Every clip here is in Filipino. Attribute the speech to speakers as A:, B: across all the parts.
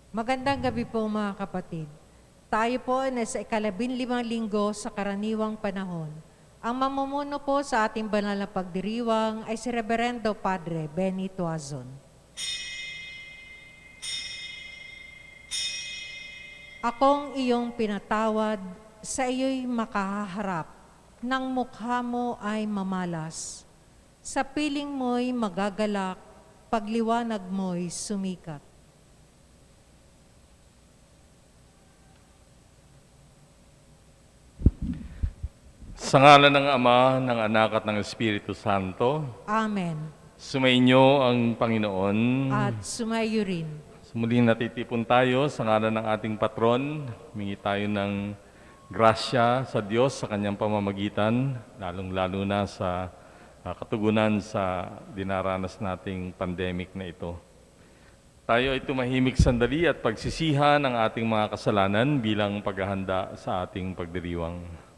A: Magandang gabi po mga kapatid. Tayo po ay nasa ika-15 linggo sa karaniwang panahon. Ang mamumuno po sa ating banal na pagdiriwang ay si Reverendo Padre Benny Tuazon. Akong iyong pinatawad, sa iyo'y makaharap, nang mukha mo ay mamalas. Sa piling mo'y magagalak, pagliwanag mo'y sumikat.
B: Sa ngalan ng Ama, ng Anak at ng Espiritu Santo,
A: Amen.
B: sumainyo ang Panginoon.
A: At sumayo rin.
B: Muling natitipon tayo sa ngalan ng ating patron. Humingi tayo ng grasya sa Diyos sa kanyang pamamagitan, lalong-lalo na sa katugunan sa dinaranas nating pandemic na ito. Tayo ay tumahimik sandali at pagsisihan ang ating mga kasalanan bilang paghahanda sa ating pagdiriwang.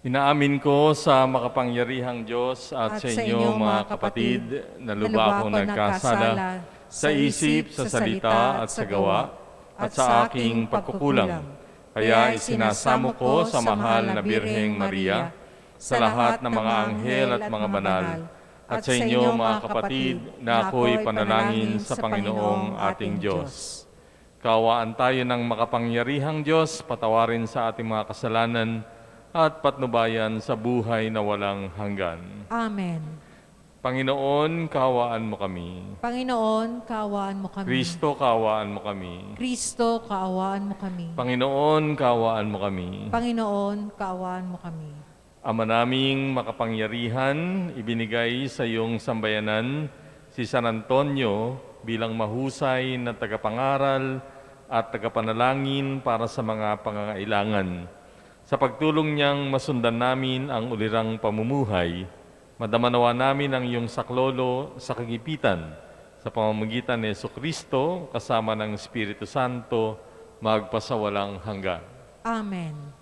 B: Inaamin ko sa makapangyarihang Diyos at sa inyo mga kapatid na lubha akong nagkasala sa isip, sa salita at sa gawa at sa aking pagkukulang. Kaya isinasamo ko sa mahal na Birheng Maria, sa lahat ng mga anghel at mga banal, at sa inyo mga kapatid na ako'y panalangin sa Panginoong ating Diyos. Kaawaan tayo ng makapangyarihang Diyos, patawarin sa ating mga kasalanan, at patnubayan sa buhay na walang hanggan.
A: Amen.
B: Panginoon, kaawaan mo kami.
A: Panginoon, kaawaan mo kami.
B: Kristo, kaawaan mo kami.
A: Kristo, kaawaan mo kami.
B: Panginoon, kaawaan mo kami.
A: Panginoon, kaawaan mo kami.
B: Ama naming makapangyarihan, ibinigay sa iyong sambayanan si San Antonio bilang mahusay na tagapangaral at tagapanalangin para sa mga pangangailangan. Sa pagtulong niyang masundan namin ang ulirang pamumuhay, madamanawa namin ang iyong saklolo sa kagipitan sa pamamagitan ni Jesucristo kasama ng Espiritu Santo magpasawalang hanggan.
A: Amen.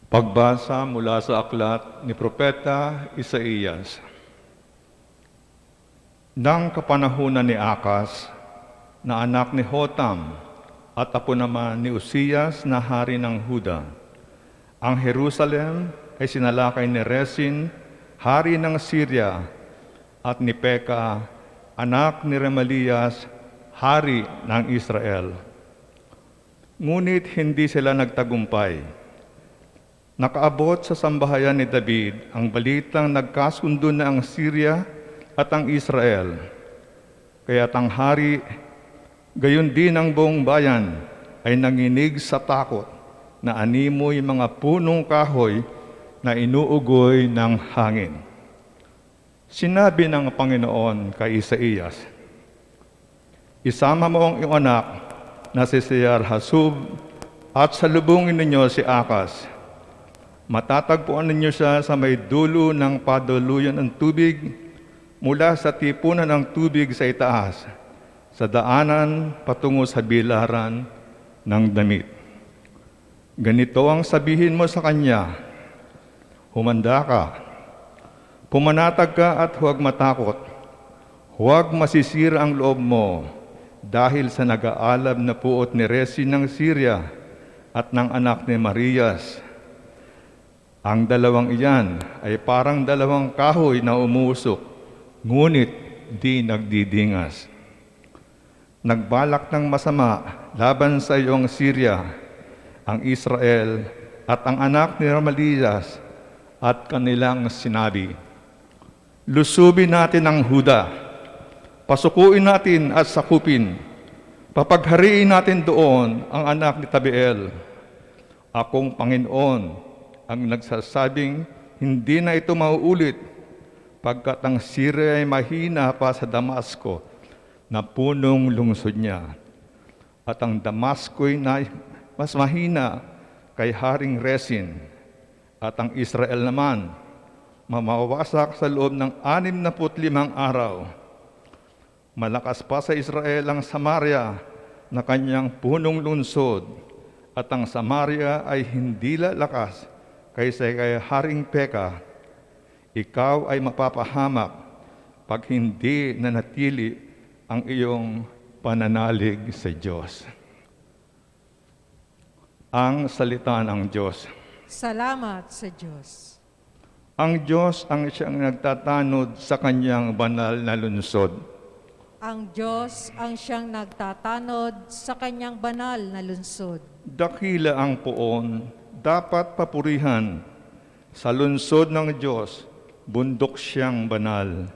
C: Pagbasa mula sa aklat ni Propeta Isaías. Nang kapanahunan ni Akas, na anak ni Hotam, at apo naman ni Uzzias na hari ng Huda, ang Jerusalem ay sinalakay ni Rezin, hari ng Syria, at ni Peka, anak ni Remalias, hari ng Israel. Ngunit hindi sila nagtagumpay. Nakaabot sa sambahayan ni David ang balitang nagkasundo na ang Syria at ang Israel. Kaya't ang hari, gayon din ang buong bayan, ay nanginig sa takot na animoy mga punong kahoy na inuugoy ng hangin. Sinabi ng Panginoon kay Isaías, "Isama mo ang iyong anak na si Sear-Hasub at salubungin ninyo si Akas. Matatagpuan ninyo siya sa may dulo ng paduluyan ng tubig mula sa tipunan ng tubig sa itaas, sa daanan patungo sa bilaran ng damit. Ganito ang sabihin mo sa kanya, humanda ka, pumanatag ka at huwag matakot, huwag masisira ang loob mo dahil sa nag-aalab na puot ni Rezin ng Syria at ng anak ni Marias. Ang dalawang iyan ay parang dalawang kahoy na umusok, ngunit di nagdidingas. Nagbalak ng masama laban sa iyong Syria, ang Israel at ang anak ni Remalias, at kanilang sinabi, lusubin natin ang Huda, pasukuin natin at sakupin, papaghariin natin doon ang anak ni Tabiel. Akong Panginoon ang nagsasabing hindi na ito mauulit, pagkat ang Syria ay mahina pa sa Damasco na punong lungsod niya, at ang Damasco ay mas mahina kay Haring Resin, at ang Israel naman mamawasak sa loob ng 65 araw. Malakas pa sa Israel ang Samaria na kanyang punong lungsod, at ang Samaria ay hindi lalakas kaysa kay Haring Peka. Ikaw ay mapapahamak pag hindi nanatili ang iyong pananalig sa Diyos. Ang salita ng Diyos.
A: Salamat sa Diyos.
C: Ang Diyos ang siyang nagtatanod sa kanyang banal na lungsod.
A: Ang Diyos ang siyang nagtatanod sa kanyang banal na lungsod.
C: Dakila ang poon, dapat papurihan. Sa lungsod ng Diyos, bundok siyang banal.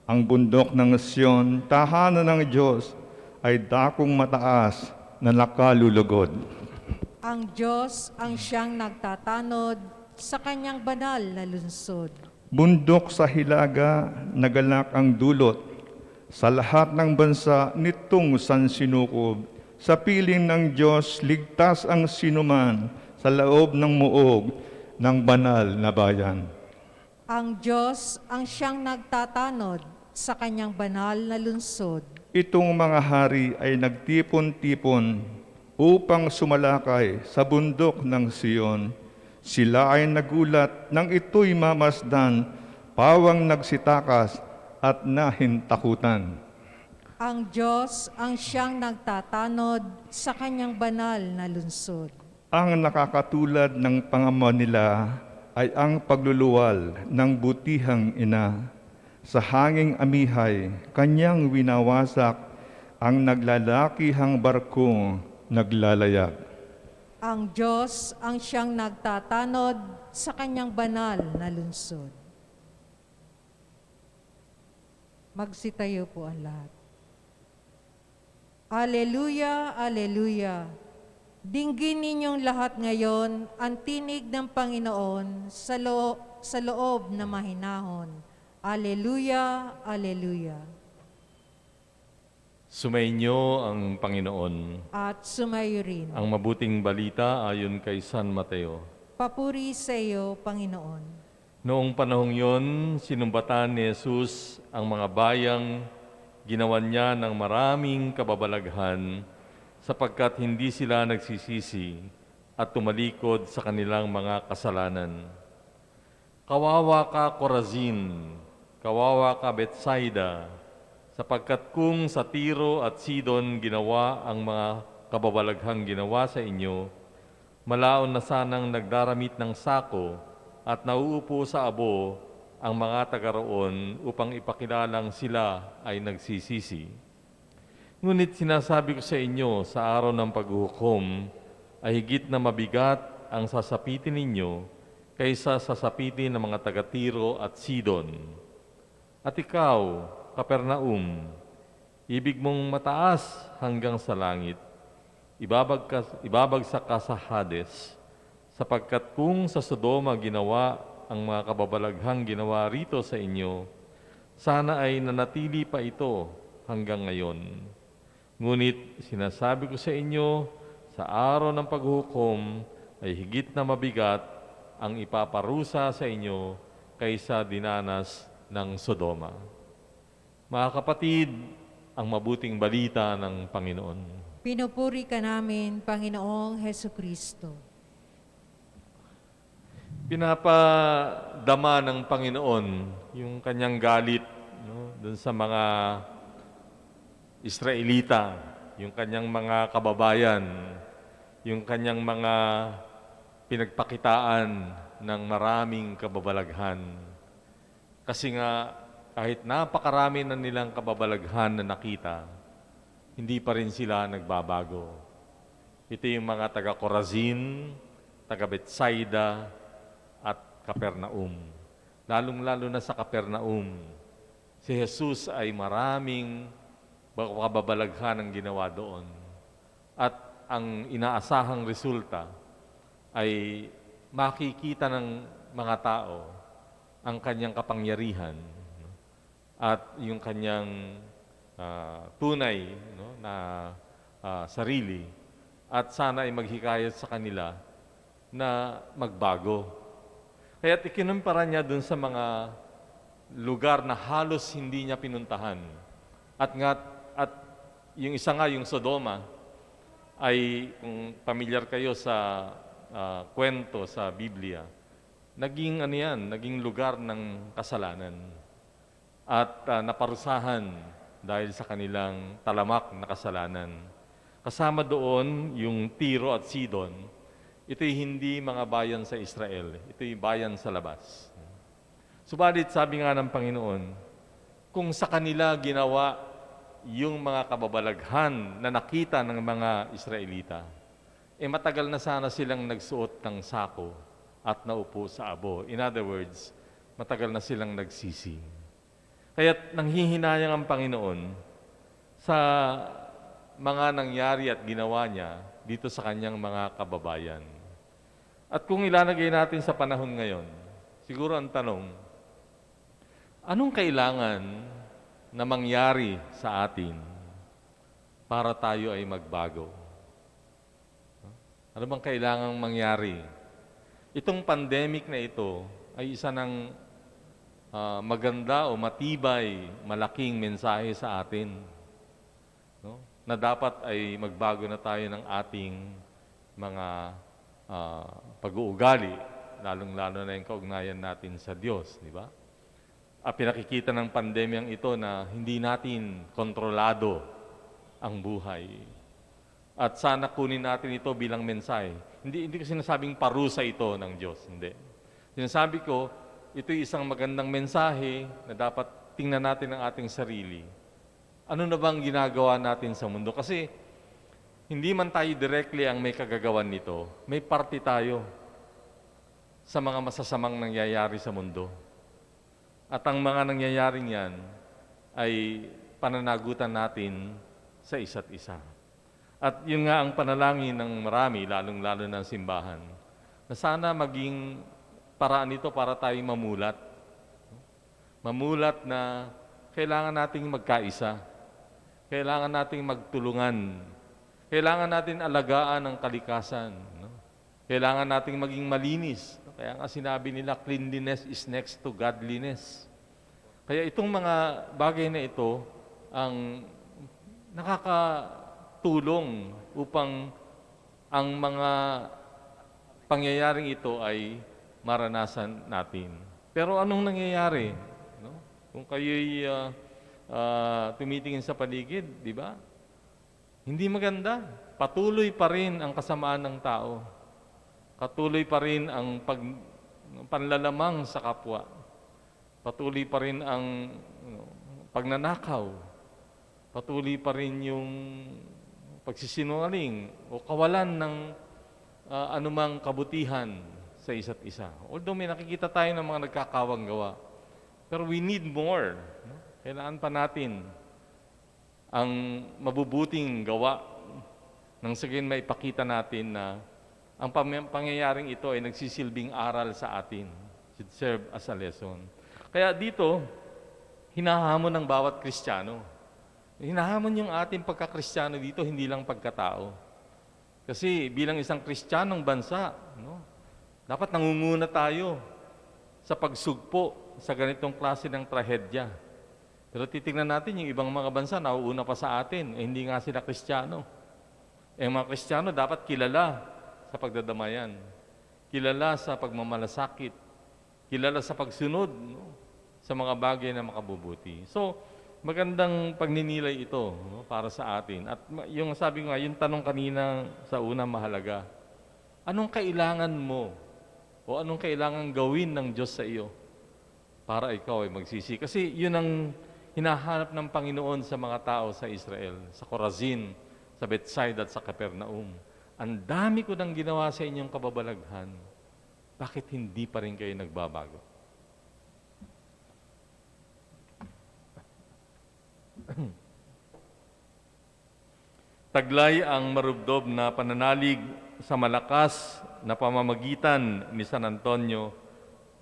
C: Ang bundok ng Sion, tahanan ng Diyos, ay dakong mataas na nakalulugod.
A: Ang Diyos ang siyang nagtatanod sa kanyang banal na lungsod.
C: Bundok sa hilaga, nagalak ang dulot. Sa lahat ng bansa nitong sansinukob, sa piling ng Diyos, ligtas ang sinuman sa loob ng muog ng banal na bayan.
A: Ang Diyos ang siyang nagtatanod sa kanyang banal na lungsod.
C: Itong mga hari ay nagtipon-tipon upang sumalakay sa bundok ng Sion. Sila ay nagulat nang ito'y mamasdan, pawang nagsitakas at nahintakutan.
A: Ang Diyos ang siyang nagtatanod sa kanyang banal na lungsod.
C: Ang nakakatulad ng pangaman nila ay ang pagluluwal ng butihang ina. Sa hanging amihay, kanyang winawasak ang naglalakihang barkong naglalayag.
A: Ang Diyos ang siyang nagtatanod sa kanyang banal na lungsod. Magsitayo po ang lahat. Aleluya, aleluya. Dinggin ninyong lahat ngayon ang tinig ng Panginoon sa loob na mahinahon. Aleluya, aleluya.
B: Sumainyo ang Panginoon.
A: At sumayo rin.
B: Ang mabuting balita ayon kay San Mateo.
A: Papuri sa iyo, Panginoon.
B: Noong panahong yon, sinumbatan ni Jesus ang mga bayang ginawan niya ng maraming kababalaghan sapagkat hindi sila nagsisisi at tumalikod sa kanilang mga kasalanan. Kawawa ka, Corazin! Kawawa ka, Bethsaida! Sapagkat kung sa Tiro at Sidon ginawa ang mga kababalaghang ginawa sa inyo, malaon na sanang nagdaramit ng sako at nauupo sa abo ang mga taga roon upang ipakilalang sila ay nagsisisi. Ngunit sinasabi ko sa inyo, sa araw ng paghuhukom, ay higit na mabigat ang sasapitin ninyo kaysa sasapitin ng mga taga Tiro at Sidon. At ikaw, Kapernaum, ibig mong mataas hanggang sa langit, ibabagsak ka sa Hades, sapagkat kung sa Sodoma ginawa ang mga kababalaghang ginawa rito sa inyo, sana ay nanatili pa ito hanggang ngayon. Ngunit sinasabi ko sa inyo, sa araw ng paghukom ay higit na mabigat ang ipaparusa sa inyo kaysa dinanas ng Sodoma. Mga kapatid, ang mabuting balita ng Panginoon.
A: Pinupuri ka namin, Panginoong Hesukristo.
B: Pinapadama ng Panginoon yung kanyang galit dun sa mga Israelita, yung kanyang mga kababayan, yung kanyang mga pinagpakitaan ng maraming kababalaghan. Kasi nga, kahit napakarami na nilang kababalaghan na nakita, hindi pa rin sila nagbabago. Ito yung mga taga Corazin, taga Bethsaida, at Kapernaum. Lalong-lalo na sa Kapernaum, si Jesus ay maraming kababalaghan ang ginawa doon. At ang inaasahang resulta ay makikita ng mga tao ang kanyang kapangyarihan at yung kanyang tunay na sarili, at sana ay maghikayat sa kanila na magbago. Kaya ikinumpara niya dun sa mga lugar na halos hindi niya pinuntahan. At yung isa nga, yung Sodoma, ay kung pamilyar kayo sa kwento sa Biblia, naging lugar ng kasalanan at naparusahan dahil sa kanilang talamak na kasalanan. Kasama doon yung Tiro at Sidon. Ito'y hindi mga bayan sa Israel, ito'y bayan sa labas. Subalit sabi nga ng Panginoon, kung sa kanila ginawa yung mga kababalaghan na nakita ng mga Israelita, matagal na sana silang nagsuot ng sako at naupo sa abo. In other words, matagal na silang nagsisi. Kaya't nanghihinayang ang Panginoon sa mga nangyari at ginawa niya dito sa kanyang mga kababayan. At kung ilalagay natin sa panahon ngayon, siguro ang tanong, anong kailangan na mangyari sa atin para tayo ay magbago? Ano bang kailangang mangyari? Itong pandemic na ito ay isa ng maganda o matibay, malaking mensahe sa atin, no? Na dapat ay magbago na tayo ng ating mga pag-uugali, lalong-lalo na yung kaugnayan natin sa Diyos, di ba? Pinakikita ng pandemyang ito na hindi natin kontrolado ang buhay. At sana kunin natin ito bilang mensahe. Hindi ko sinasabing parusa ito ng Diyos, hindi. Sinasabi ko, ito'y isang magandang mensahe na dapat tingnan natin ang ating sarili. Ano na bang ginagawa natin sa mundo? Kasi hindi man tayo directly ang may kagagawan nito, may parte tayo sa mga masasamang nangyayari sa mundo. At ang mga nangyayaring yan ay pananagutan natin sa isa't isa. At yun nga ang panalangin ng marami, lalong-lalo ng simbahan, na sana maging paraan ito para tayo mamulat. Mamulat na kailangan nating magkaisa. Kailangan nating magtulungan. Kailangan natin alagaan ang kalikasan. No? Kailangan nating maging malinis. Kaya nga sinabi nila, cleanliness is next to godliness. Kaya itong mga bagay na ito ang nakakatulong upang ang mga pangyayaring ito ay maranasan natin. Pero anong nangyayari? No? Kung kayo'y tumitingin sa paligid, di ba? Hindi maganda. Patuloy pa rin ang kasamaan ng tao. Patuloy pa rin ang panlalamang sa kapwa. Patuloy pa rin ang pagnanakaw. Patuloy pa rin yung pagsisinungaling o kawalan ng anumang kabutihan sa isa't isa. Although may nakikita tayo ng mga nagkakawang gawa. Pero we need more. No? Kailangan pa natin ang mabubuting gawa nang sagin maipakita natin na ang pangyayaring ito ay nagsisilbing aral sa atin. Should serve as a lesson. Kaya dito, hinahamon ng bawat Kristiyano. Hinahamon yung ating pagka-Kristiyano dito, hindi lang pagkatao. Kasi bilang isang Kristiyanong bansa, no, dapat nangunguna tayo sa pagsugpo sa ganitong klase ng trahedya. Pero titingnan natin yung ibang mga bansa, nauuna pa sa atin, hindi nga sila Kristiyano. Mga Kristiyano dapat kilala sa pagdadamayan, kilala sa pagmamalasakit, kilala sa pagsunod, no, sa mga bagay na makabubuti. So, magandang pagninilay ito, no, para sa atin. At yung sabi ko nga, yung tanong kanina sa una mahalaga, anong kailangan mo o anong kailangan gawin ng Diyos sa iyo para ikaw ay magsisi? Kasi yun ang hinahanap ng Panginoon sa mga tao sa Israel, sa Corazin, sa Bethsaida at sa Capernaum. Ang dami ko nang ginawa sa inyong kababalaghan. Bakit hindi pa rin kayo nagbabago? Taglay ang marubdob na pananalig sa malakas na pamamagitan ni San Antonio.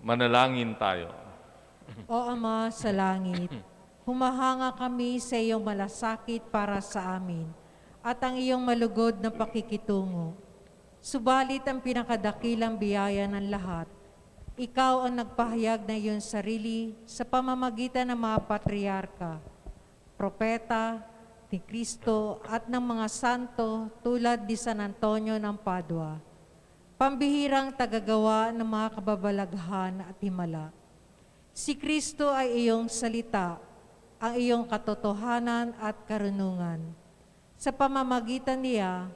B: Manalangin tayo.
A: O Ama sa langit, humahanga kami sa iyong malasakit para sa amin at ang iyong malugod na pakikitungo. Subalit ang pinakadakilang biyaya ng lahat, ikaw ang nagpahayag na iyong sarili sa pamamagitan ng mga patriarka, propeta, ni Kristo at ng mga santo tulad ni San Antonio ng Padua, pambihirang tagagawa ng mga kababalaghan at himala. Si Kristo ay iyong salita, ang iyong katotohanan at karunungan. Sa pamamagitan niya,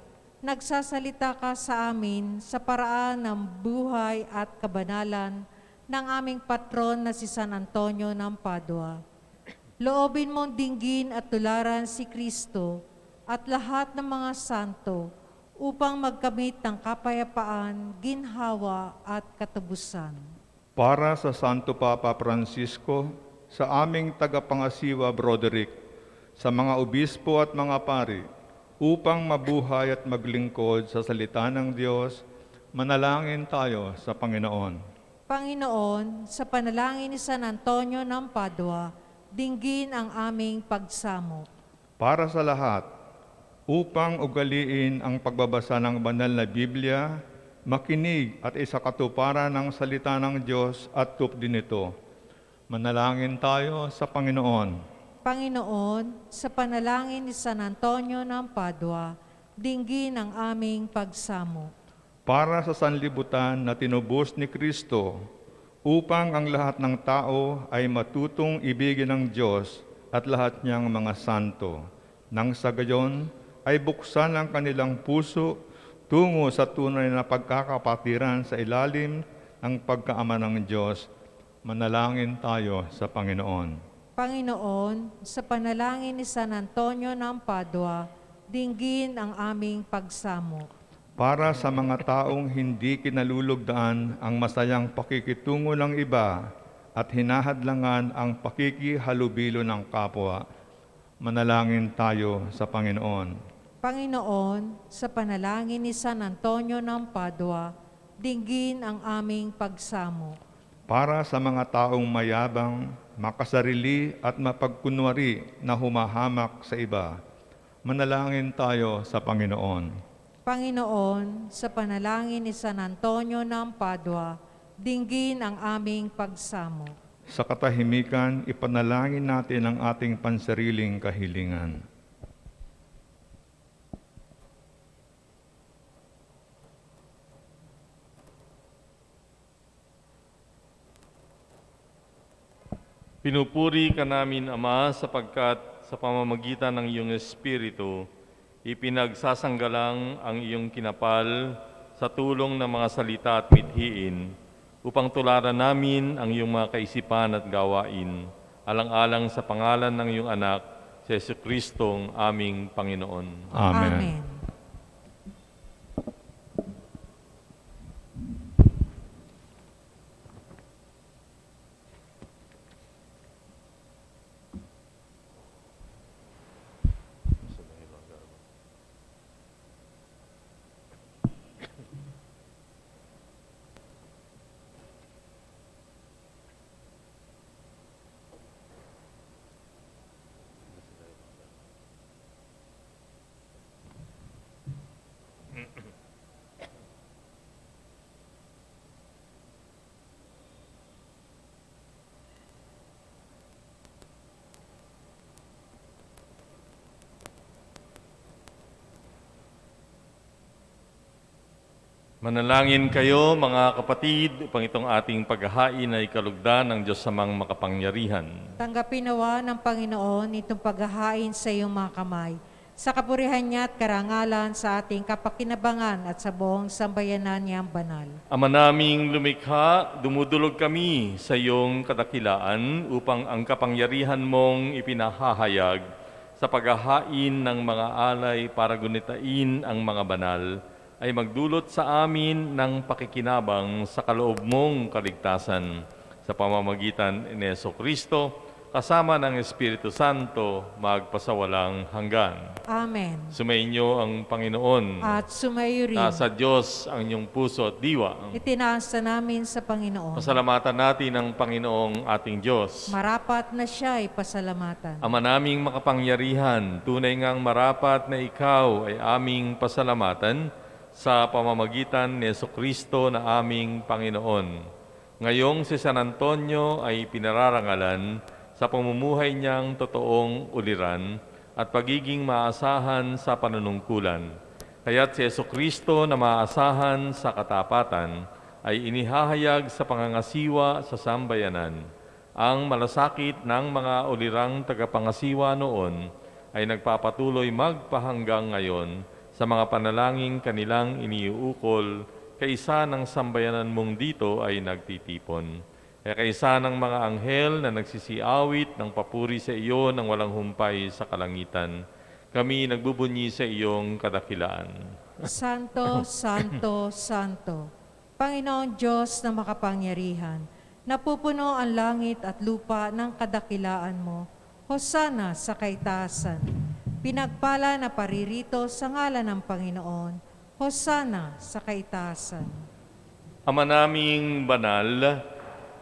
A: nagsasalita ka sa amin sa paraan ng buhay at kabanalan ng aming patron na si San Antonio ng Padua. Loobin mong dinggin at tularan si Kristo at lahat ng mga santo upang magkamit ng kapayapaan, ginhawa at katubusan.
C: Para sa Santo Papa Francisco, sa aming tagapangasiwa Broderick, sa mga obispo at mga pari, upang mabuhay at maglingkod sa salita ng Diyos, manalangin tayo sa Panginoon.
A: Panginoon, sa panalangin ni San Antonio ng Padua, dinggin ang aming pagsamo.
C: Para sa lahat, upang ugaliin ang pagbabasa ng banal na Biblia, makinig at isakatuparan ng salita ng Diyos at tupdin nito. Manalangin tayo sa Panginoon.
A: Panginoon, sa panalangin ni San Antonio ng Padua, dinggin ang aming pagsamo.
C: Para sa sanlibutan na tinubos ni Kristo, upang ang lahat ng tao ay matutong ibigin ng Diyos at lahat niyang mga santo. Nang sa gayon ay buksan ang kanilang puso tungo sa tunay na pagkakapatiran sa ilalim ng pagkaama ng Diyos. Manalangin tayo sa Panginoon.
A: Panginoon, sa panalangin ni San Antonio ng Padua, dinggin ang aming pagsamo.
C: Para sa mga taong hindi kinalulugdaan ang masayang pakikitungo ng iba at hinahadlangan ang pakikihalubilo ng kapwa, manalangin tayo sa Panginoon.
A: Panginoon, sa panalangin ni San Antonio ng Padua, dinggin ang aming pagsamo.
C: Para sa mga taong mayabang, makasarili at mapagkunwari na humahamak sa iba, manalangin tayo sa Panginoon.
A: Panginoon, sa panalangin ni San Antonio ng Padua, dinggin ang aming pagsamo.
C: Sa katahimikan, ipanalangin natin ang ating pansariling kahilingan.
B: Pinupuri ka namin, Ama, sapagkat sa pamamagitan ng iyong Espiritu, ipinagsasanggalang ang iyong kinapal sa tulong ng mga salita at mithiin upang tularan namin ang iyong mga kaisipan at gawain, alang-alang sa pangalan ng iyong anak, si Jesucristong aming Panginoon.
C: Amen.
A: Amen.
B: Manalangin kayo, mga kapatid, upang itong ating paghahain ay kalugdan ng Diyos samang makapangyarihan.
A: Tanggapin nawa ng Panginoon itong paghahain sa iyong mga kamay, sa kapurihan niya at karangalan sa ating kapakinabangan at sa buong sambayanan niyang banal.
B: Ama naming lumikha, dumudulog kami sa iyong kadakilaan upang ang kapangyarihan mong ipinahahayag sa paghahain ng mga alay para gunitain ang mga banal, ay magdulot sa amin ng pakikinabang sa kaloob mong kaligtasan sa pamamagitan ni Jesucristo, kasama ng Espiritu Santo, magpasawalang hanggan.
A: Amen.
B: Sumainyo ang Panginoon.
A: At sumayo rin.
B: Nasa Diyos ang inyong puso at diwa.
A: Itinaas na namin sa Panginoon.
B: Pasalamatan natin ang Panginoong ating Diyos.
A: Marapat na siya ay pasalamatan.
B: Ama naming makapangyarihan, tunay ngang marapat na ikaw ay aming pasalamatan sa pamamagitan ni Jesucristo na aming Panginoon. Ngayong si San Antonio ay pinararangalan sa pamumuhay niyang totoong uliran at pagiging maasahan sa panunungkulan. Kaya't si Jesucristo na maasahan sa katapatan ay inihahayag sa pangangasiwa sa sambayanan. Ang malasakit ng mga ulirang tagapangasiwa noon ay nagpapatuloy magpahanggang ngayon sa mga panalangin kanilang iniuukol kaisa ng sambayanan mong dito ay nagtitipon. Kaisa ng mga anghel na nagsisiawit ng papuri sa iyo ng walang humpay sa kalangitan, kami nagbubunyi sa iyong kadakilaan.
A: Santo, Santo, Santo, Panginoon Diyos na makapangyarihan, napupuno ang langit at lupa ng kadakilaan mo. Hosana sa kaitaasan. Pinagpala na paririto sa ngalan ng Panginoon. Hosana sa kaitaasan.
B: Ama naming banal,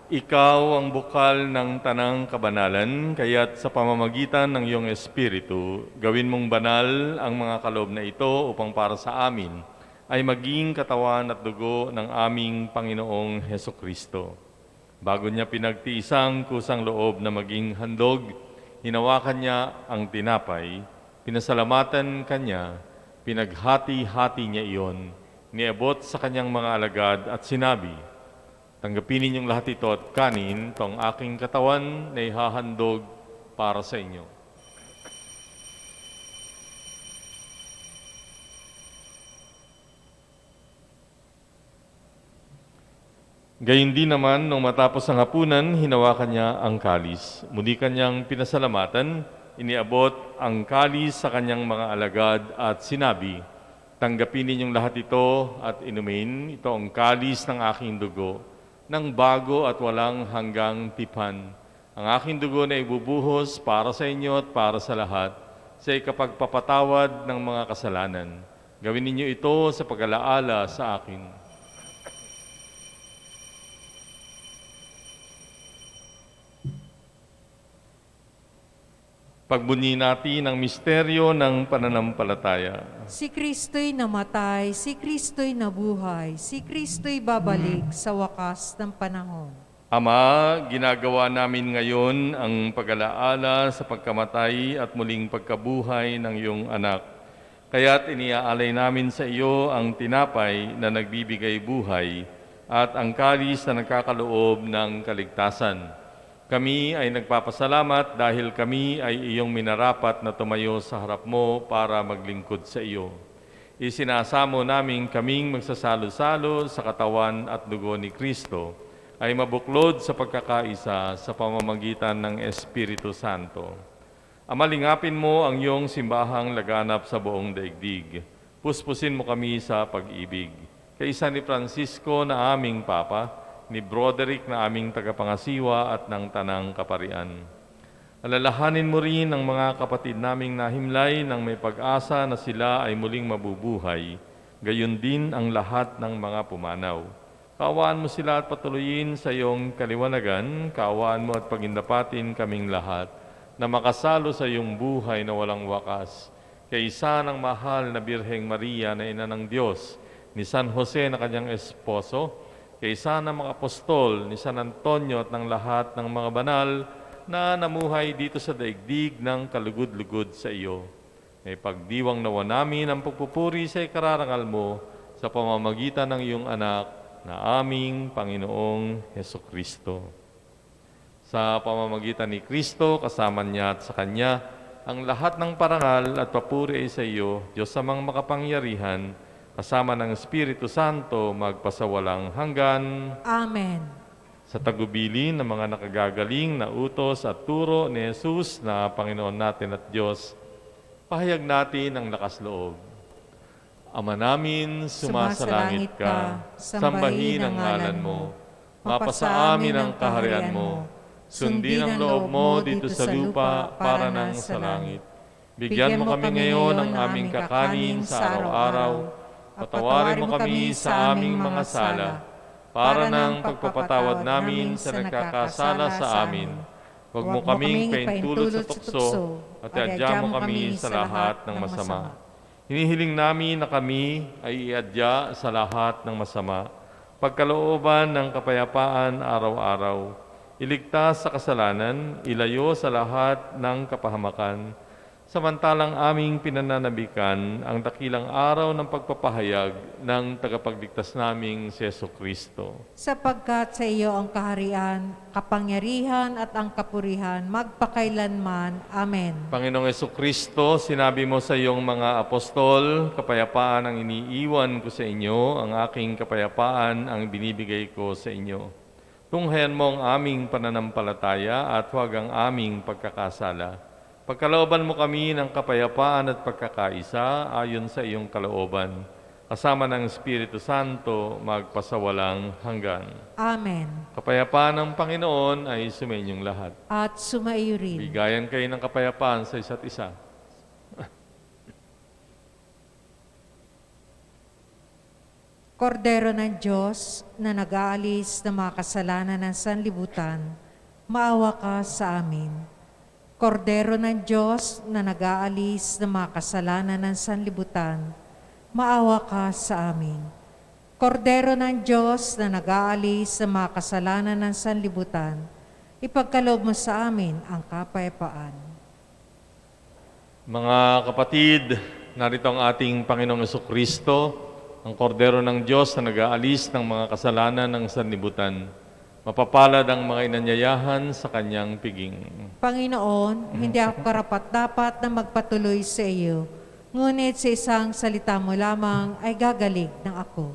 B: ikaw ang bukal ng tanang kabanalan, kaya't sa pamamagitan ng iyong Espiritu, gawin mong banal ang mga kaloob na ito upang para sa amin ay maging katawan at dugo ng aming Panginoong Hesukristo. Bago niya pinagtiisang kusang loob na maging handog, hinawakan niya ang tinapay, pinasalamatan kanya, pinaghati-hati niya iyon, niabot sa kanyang mga alagad at sinabi, tanggapin ninyong lahat ito at kanin, itong aking katawan na ihahandog para sa inyo. Gayun din naman, nung matapos ang hapunan, hinawakan niya ang kalis. Muli kanyang pinasalamatan, iniabot ang kalis sa kanyang mga alagad at sinabi, tanggapin ninyong lahat ito at inumin, ito ang kalis ng aking dugo, ng bago at walang hanggang tipan. Ang aking dugo na ibubuhos para sa inyo at para sa lahat, sa ikapagpapatawad ng mga kasalanan. Gawin ninyo ito sa pag-alaala sa akin. Pagbunyi natin ang misteryo ng pananampalataya.
A: Si Kristo'y namatay, si Kristo'y nabuhay, si Kristo'y babalik sa wakas ng panahon.
B: Ama, ginagawa namin ngayon ang pag-alaala sa pagkamatay at muling pagkabuhay ng iyong anak. Kaya't iniaalay namin sa iyo ang tinapay na nagbibigay buhay at ang kalis na nagkakaloob ng kaligtasan. Kami ay nagpapasalamat dahil kami ay iyong minarapat na tumayo sa harap mo para maglingkod sa iyo. Isinasamo namin kaming magsasalo-salo sa katawan at dugo ni Kristo ay mabuklod sa pagkakaisa sa pamamagitan ng Espiritu Santo. Amalingapin mo ang iyong simbahang laganap sa buong daigdig. Puspusin mo kami sa pag-ibig. Kaisa ni Francisco na aming Papa, ni Broderick na aming tagapangasiwa at ng Tanang Kaparian. Alalahanin mo rin ang mga kapatid naming nahimlay ng may pag-asa na sila ay muling mabubuhay, gayon din ang lahat ng mga pumanaw. Kaawaan mo sila at patuloyin sa iyong kaliwanagan, kaawaan mo at pagindapatin kaming lahat, na makasalo sa iyong buhay na walang wakas, kaisa ng mahal na Birheng Maria na Ina ng Diyos, ni San Jose na kanyang esposo, kaisa ng mga apostol, ni San Antonio at ng lahat ng mga banal na namuhay dito sa daigdig ng kalugod-lugod sa iyo. May pagdiwang nawa namin ang pagpupuri sa ikararangal mo sa pamamagitan ng iyong anak na aming Panginoong Hesukristo. Sa pamamagitan ni Kristo, kasama niya at sa Kanya, ang lahat ng parangal at papuri ay sa iyo, Diyos amang makapangyarihan, kasama ng Espiritu Santo, magpasawalang hanggan.
A: Amen.
B: Sa tagubilin ng mga nakagagaling na utos at turo ni Jesus na Panginoon natin at Diyos, pahayag natin ang lakas loob. Ama namin, sumasalangit ka, sambahin ang ngalan mo, mapasa amin ang kaharian mo, sundin ang loob mo dito sa lupa para nang sa langit. Bigyan mo kami ngayon ng aming kakanin sa araw-araw, patawarin mo kami sa aming mga sala, para ng pagpapatawad namin sa nagkakasala sa amin. Huwag mo kaming paintulot sa tukso, at iadya mo kami sa lahat ng masama. Hinihiling namin na kami ay iadya sa lahat ng masama, pagkalooban ng kapayapaan araw-araw, iligtas sa kasalanan, ilayo sa lahat ng kapahamakan, samantalang aming pinananabikan ang dakilang araw ng pagpapahayag ng tagapagligtas naming si Jesucristo.
A: Sapagkat sa iyo ang kaharian, kapangyarihan at ang kapurihan magpakailanman. Amen.
B: Panginoong Jesucristo, sinabi mo sa iyong mga apostol, kapayapaan ang iniiwan ko sa inyo, ang aking kapayapaan ang binibigay ko sa inyo. Tunghayan mo ang aming pananampalataya at huwag ang aming pagkakasala. Pagkalooban mo kami ng kapayapaan at pagkakaisa ayon sa iyong kalooban, kasama ng Espiritu Santo magpasawalang hanggan.
A: Amen.
B: Kapayapaan ng Panginoon ay sumainyong lahat.
A: At sumaiyo rin.
B: Bigayan kayo ng kapayapaan sa isa't isa.
A: Kordero ng Diyos na nag-aalis ng mga kasalanan ng sanlibutan, maawa ka sa amin. Kordero ng Diyos na nag-aalis ng mga kasalanan ng sanlibutan, maawa ka sa amin. Kordero ng Diyos na nag-aalis ng mga kasalanan ng sanlibutan, ipagkaloob mo sa amin ang kapayapaan.
B: Mga kapatid, narito ang ating Panginoong Jesucristo, ang kordero ng Diyos na nag-aalis ng mga kasalanan ng sanlibutan. Mapapalad ang mga inanyayahan sa kanyang piging.
A: Panginoon, hindi ako karapat-dapat na magpatuloy sa iyo, ngunit sa isang salita mo lamang ay gagaling ng ako.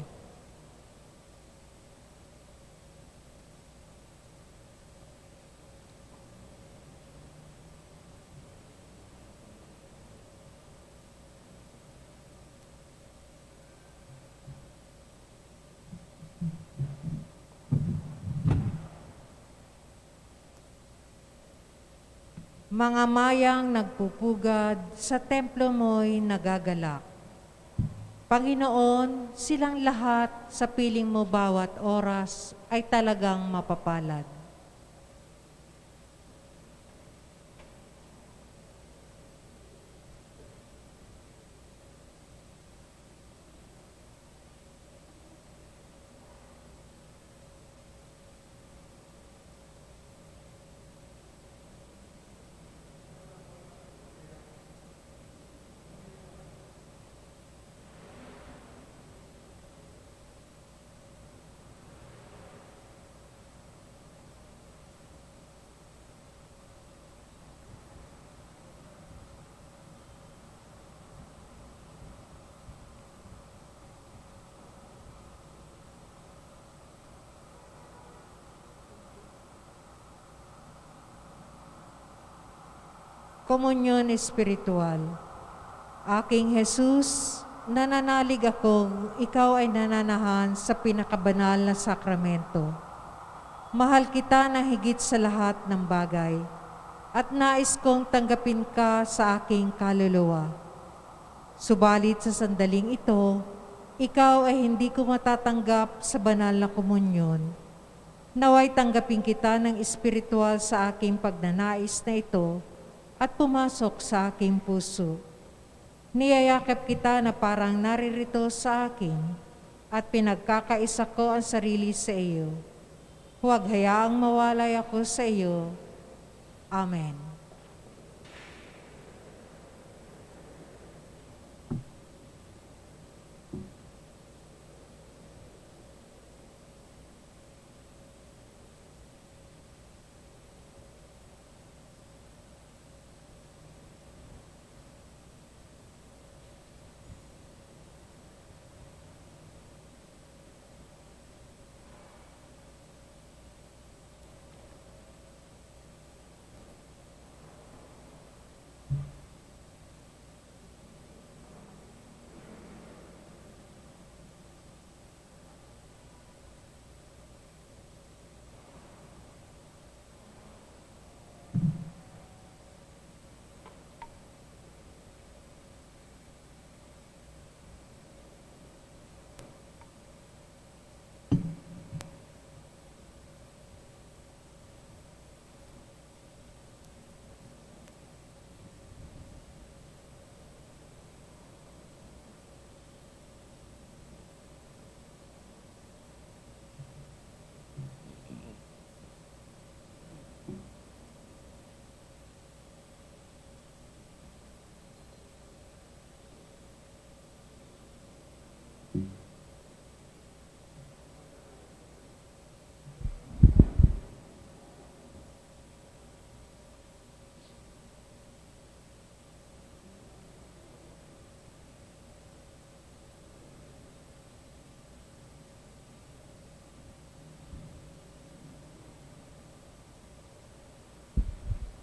A: Mga mayang nagpupugad, sa templo mo'y nagagalak. Panginoon, silang lahat sa piling mo bawat oras ay talagang mapapalad. Komunyon Espiritual. Aking Jesus, nananalig akong ikaw ay nananahan sa pinakabanal na sakramento. Mahal kita na higit sa lahat ng bagay at nais kong tanggapin ka sa aking kaluluwa. Subalit sa sandaling ito, ikaw ay hindi ko matatanggap sa banal na komunyon. Naway tanggapin kita ng espiritual sa aking pagnanais na ito at pumasok sa aking puso. Niyayakap kita na parang naririto sa akin at pinagkakaisa ko ang sarili sa iyo. Huwag hayaang mawalay ako sa iyo. Amen.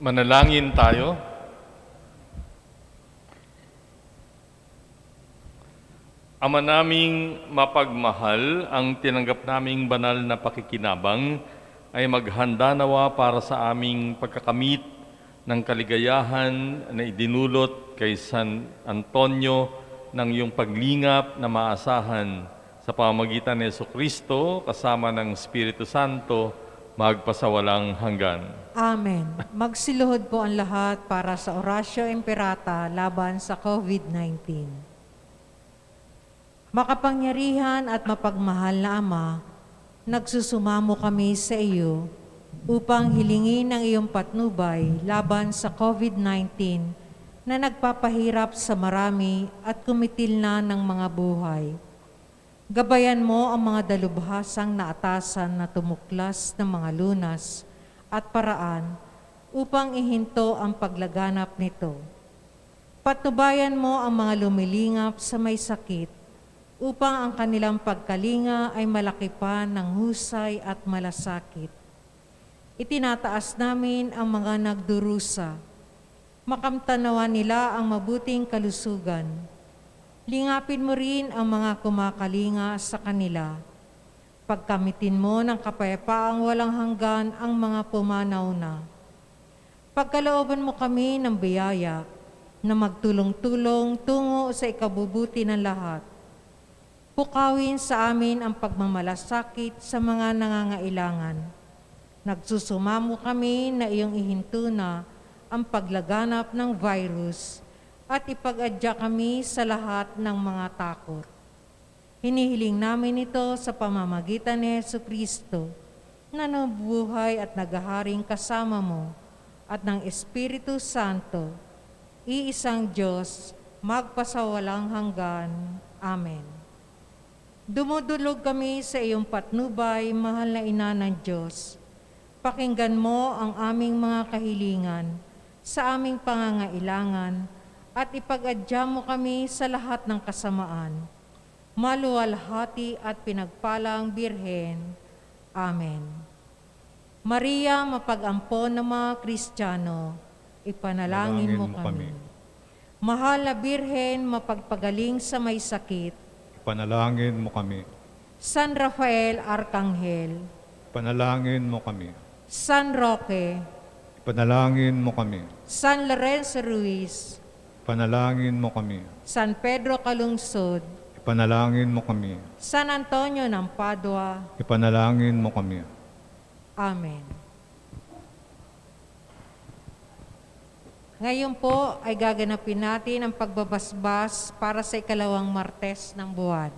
B: Manalangin tayo. Ama naming mapagmahal, ang tinanggap naming banal na pakikinabang ay maghanda nawa para sa aming pagkakamit ng kaligayahan na idinulot kay San Antonio ng iyong paglingap na maasahan sa pamamagitan ni Jesucristo kasama ng Espiritu Santo magpasawalang hanggan.
A: Amen. Magsiluhod po ang lahat para sa Orasyo Imperata laban sa COVID-19. Makapangyarihan at mapagmahal na Ama, nagsusumamo kami sa iyo upang hilingin ang iyong patnubay laban sa COVID-19 na nagpapahirap sa marami at kumitil na ng mga buhay. Gabayan mo ang mga dalubhasang naatasan na tumuklas ng mga lunas at paraan upang ihinto ang paglaganap nito. Patnubayan mo ang mga lumilingap sa may sakit upang ang kanilang pagkalinga ay malaki pa ng husay at malasakit. Itinataas namin ang mga nagdurusa. Makamtanawan nila ang mabuting kalusugan. Lingapin mo rin ang mga kumakalinga sa kanila. Pagkamitin mo ng kapayapaang walang hanggan ang mga pumanaw na. Pagkalooban mo kami ng biyaya na magtulong-tulong tungo sa ikabubuti ng lahat. Pukawin sa amin ang pagmamalasakit sa mga nangangailangan. Nagsusumamo kami na iyong ihinto na ang paglaganap ng virus at ipag-adya kami sa lahat ng mga takot. Hinihiling namin ito sa pamamagitan ni Jesucristo na nabubuhay at naghaharing kasama mo at ng Espiritu Santo, iisang Diyos, magpasawalang hanggan. Amen. Dumudulog kami sa iyong patnubay, mahal na Ina ng Diyos. Pakinggan mo ang aming mga kahilingan sa aming pangangailangan at ipag-adya mo kami sa lahat ng kasamaan. Maluwalhati at pinagpalang Birhen. Amen. Maria, mapag-ampon ng mga Kristiyano, ipanalangin mo kami. Mahal na Birhen, mapagpagaling sa may sakit,
C: Panalangin mo kami.
A: San Rafael Arcangel,
C: Panalangin mo kami.
A: San Roque,
C: Panalangin mo kami.
A: San Lorenzo Ruiz,
C: Panalangin mo kami.
A: San Pedro Calungsod,
C: Ipanalangin mo kami.
A: San Antonio ng Padua.
C: Ipanalangin mo kami.
A: Amen. Ngayon po ay gaganapin natin ang pagbabasbas para sa ikalawang Martes ng buwan.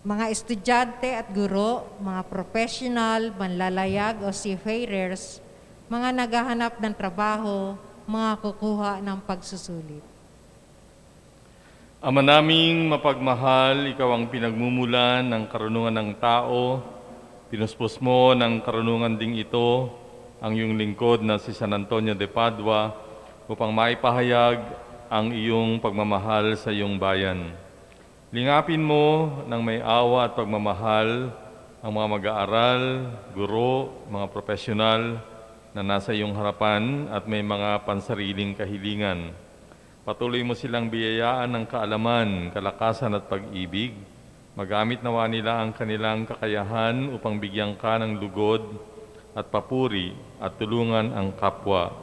A: Mga estudyante at guro, mga professional, manlalayag o seafarers, mga naghahanap ng trabaho, mga kukuha ng pagsusulit.
B: Ama naming mapagmahal, ikaw ang pinagmumulan ng karunungan ng tao. Pinuspos mo ng karunungan ding ito ang iyong lingkod na si San Antonio de Padua upang maipahayag ang iyong pagmamahal sa iyong bayan. Lingapin mo ng may awa at pagmamahal ang mga mag-aaral, guro, mga profesional na nasa iyong harapan at may mga pansariling kahilingan. Patuloy mo silang biyayaan ng kaalaman, kalakasan at pag-ibig. Magamit nawa nila ang kanilang kakayahan upang bigyan ka ng lugod at papuri at tulungan ang kapwa.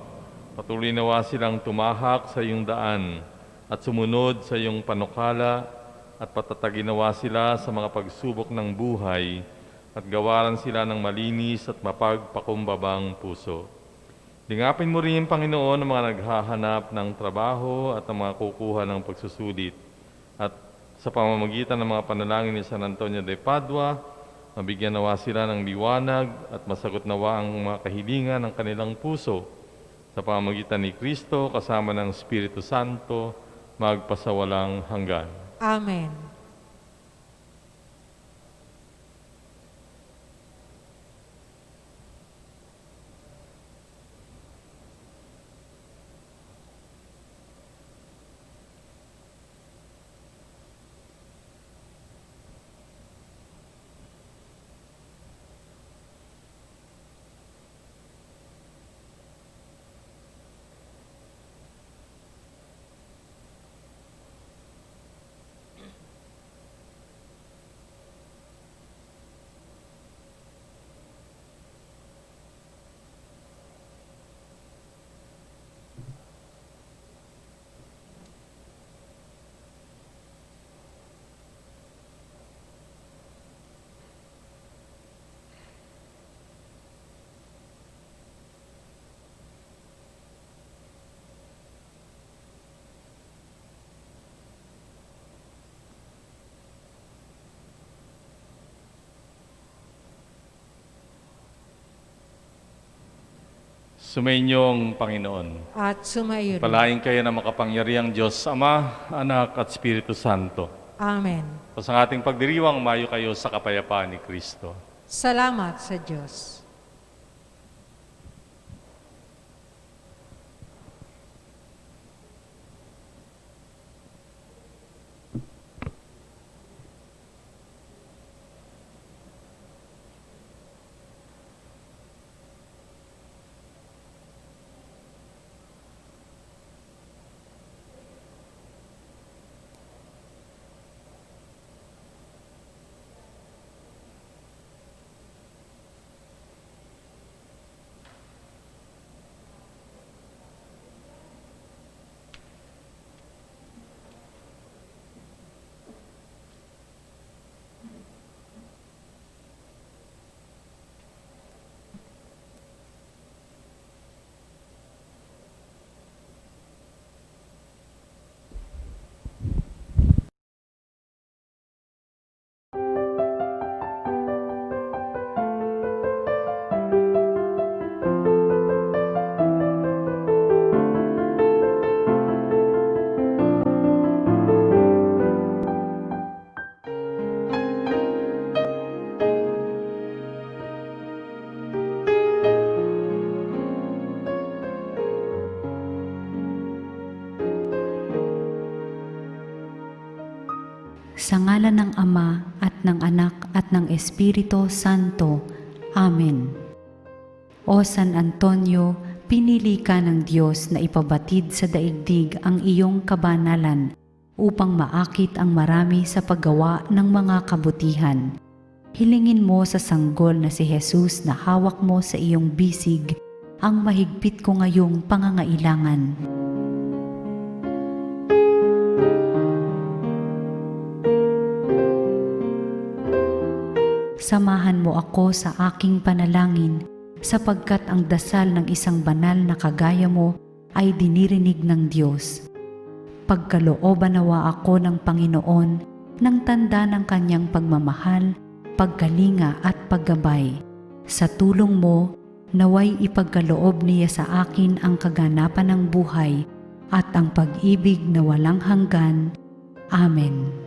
B: Patuloy nawa silang tumahak sa iyong daan at sumunod sa iyong panukala at patatagin nawa sila sa mga pagsubok ng buhay at gawaran sila ng malinis at mapagpakumbabang puso. Lingapin mo rin, Panginoon, ang mga naghahanap ng trabaho at ang mga kukuha ng pagsusulit. At sa pamamagitan ng mga panalangin ni San Antonio de Padua, mabigyan nawa sila ng liwanag at masagot nawa ang mga kahilingan ng kanilang puso. Sa pamamagitan ni Kristo, kasama ng Espiritu Santo, magpasawalang hanggan.
A: Amen.
B: Sumainyong Panginoon.
A: At sumayo rin.
B: Palain kayo ng makapangyarihang Diyos, Ama, Anak at Espiritu Santo.
A: Amen.
B: Sa ating pagdiriwang, mayo kayo sa kapayapaan ni Kristo.
A: Salamat sa Diyos.
D: Sa ngalan ng Ama at ng Anak at ng Espiritu Santo. Amen. O San Antonio, pinili ka ng Diyos na ipabatid sa daigdig ang iyong kabanalan upang maakit ang marami sa paggawa ng mga kabutihan. Hilingin mo sa sanggol na si Jesus na hawak mo sa iyong bisig ang mahigpit ko ngayong pangangailangan. Samahan mo ako sa aking panalangin sapagkat ang dasal ng isang banal na kagaya mo ay dinirinig ng Diyos. Pagkalooban nawa ako ng Panginoon ng tanda ng kanyang pagmamahal, pagkalinga at paggabay. Sa tulong mo, naway ipagkaloob niya sa akin ang kaganapan ng buhay at ang pag-ibig na walang hanggan. Amen.